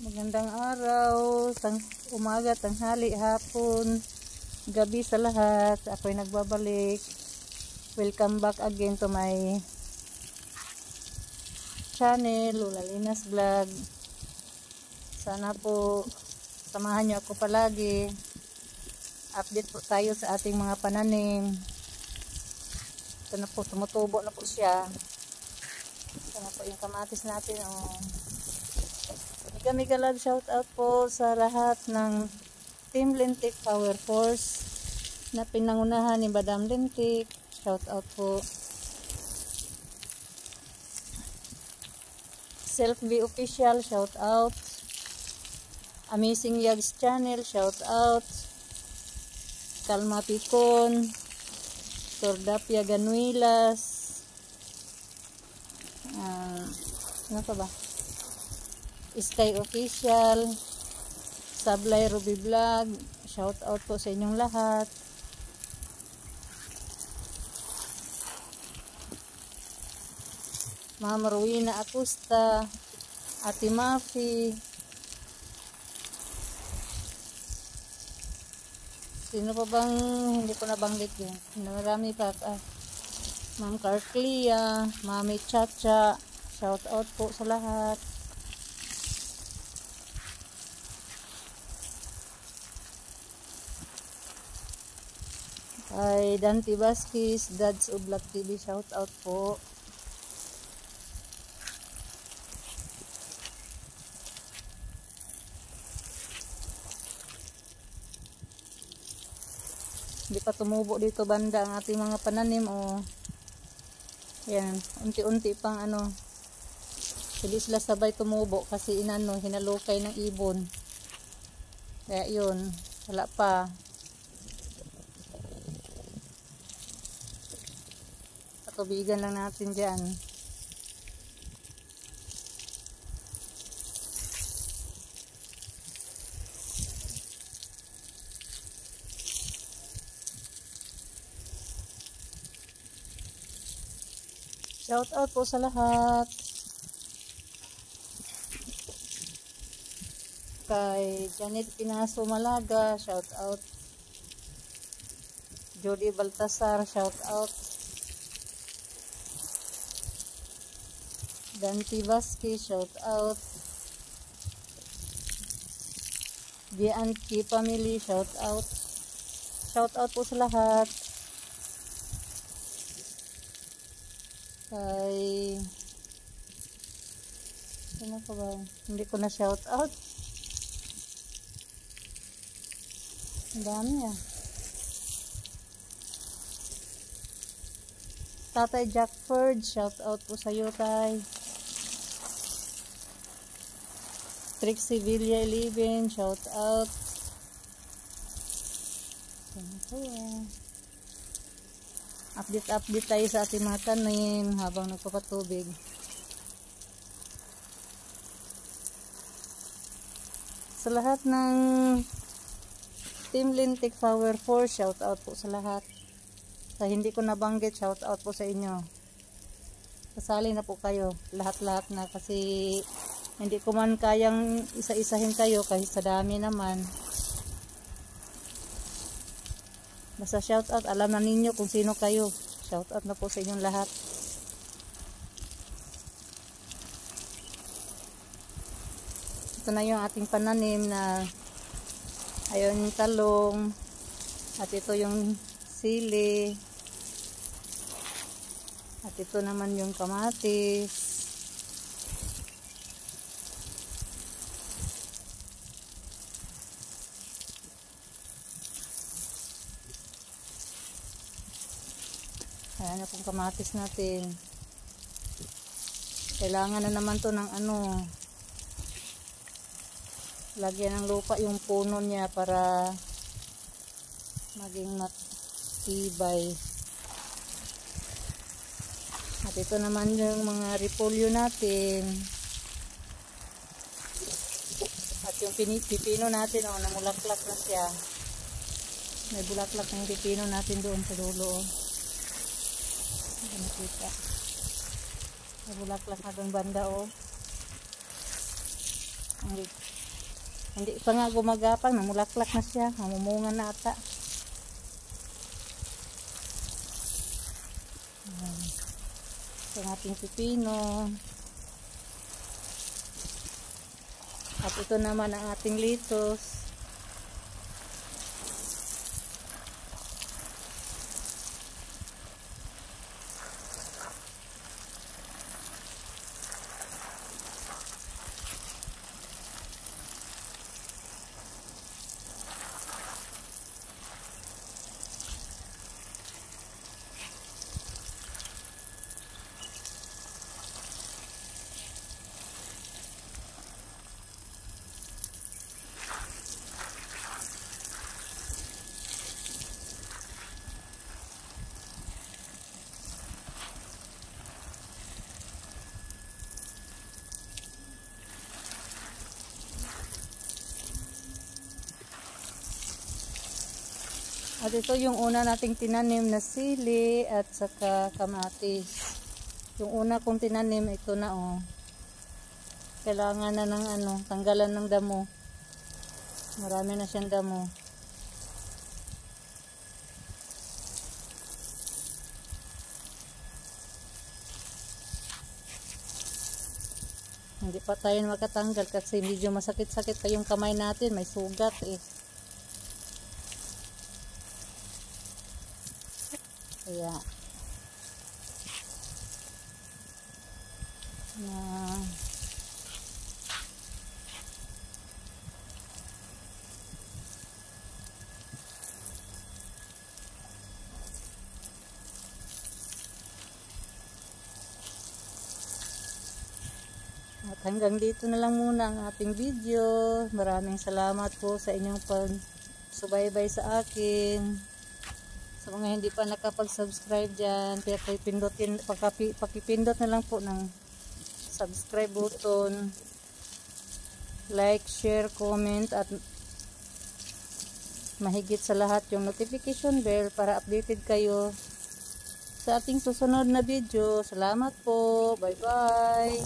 Magandang araw, umaga, tanghali, hapon, gabi sa lahat. Ako'y nagbabalik. Welcome back again to my channel, Lola Lina's Vlog. Sana po samahan niyo ako palagi. Update po tayo sa ating mga pananim. Ito na po, tumutubo na po siya. Ito na po yung kamatis natin. Mega love shout out po sa lahat ng Team Lintik Power Force na pinangunahan ni Madam Lintik. Shout out po. Self V Official, shout out. Amazing Yags Channel, shout out. Kalma Picon, Tordapia Ganuilas, ano pa ba? Sky Official, Sablay Ruby Vlog, shout out po sa inyong lahat. Ma'am Rowena Acosta, Ate Mafi, sino pa bang hindi ko nabanggit yun? Marami pa. Ma'am Carclia, Mami Chacha, shout out po sa lahat. Ay Dante Vasquez, Dads Oblak TV, shout out po. Hindi pa tumubo dito banda ang ating mga pananim. Yan, unti-unti pang hindi sila sabay tumubo kasi hinalukay ng ibon. Kaya yun, wala pa. Tubigan lang natin dyan. Shout out po sa lahat. Kay Janet Pinaso Malaga, shout out. Jody Baltasar, shout out. Dante Vasquez, shout out. Bianchi family, shout out. Shout out po sa lahat. Kay ano pa ba? Hindi ko na shout out. Ang dami Tatay Jackford, shout out po sa iyo, tay. Trixie Villa 11, shout out. Update tayo sa ating mga tanim habang nagpapatubig. Sa lahat ng Team Lintik Power Force, shout out po sa lahat. Sa hindi ko nabanggit, shout out po sa inyo. Kasali na po kayo, lahat-lahat na, kasi hindi ko man kayang isa-isahin kayo kahit sa dami naman. Basta shout out, alam na ninyo kung sino kayo. Shout out na po sa inyong lahat. Ito na yung ating pananim na ayun yung talong. At ito yung sili. At ito naman yung kamatis. Ayan na pong kamatis natin. Kailangan na naman to ng lagyan ng lupa yung puno niya para maging matibay. At ito naman yung mga repolyo natin. At yung pipino natin, namulaklak na siya. May bulaklak ng pipino natin doon sa dulo. Nakita. May bulaklak na doon banda. Ang Hindi pa nga gumagapang, namulaklak na siya, mamumunga na ata. Ito ang ating pipino. At ito naman ang ating lettuce. At ito yung una nating tinanim na sili at saka kamatis. Yung una kong tinanim, ito na oh. Kailangan na ng tanggalan ng damo. Marami na siyang damo. Hindi pa tayo makatanggal kasi medyo masakit-sakit pa yung kamay natin. May sugat eh. Kaya at hanggang dito na lang muna ang ating video. Maraming salamat po sa inyong pagsubaybay sa akin. Sa mga hindi pa nakapag-subscribe dyan, pakipindot na lang po ng subscribe button, like, share, comment, at mahigit sa lahat yung notification bell para updated kayo sa ating susunod na video. Salamat po. Bye bye.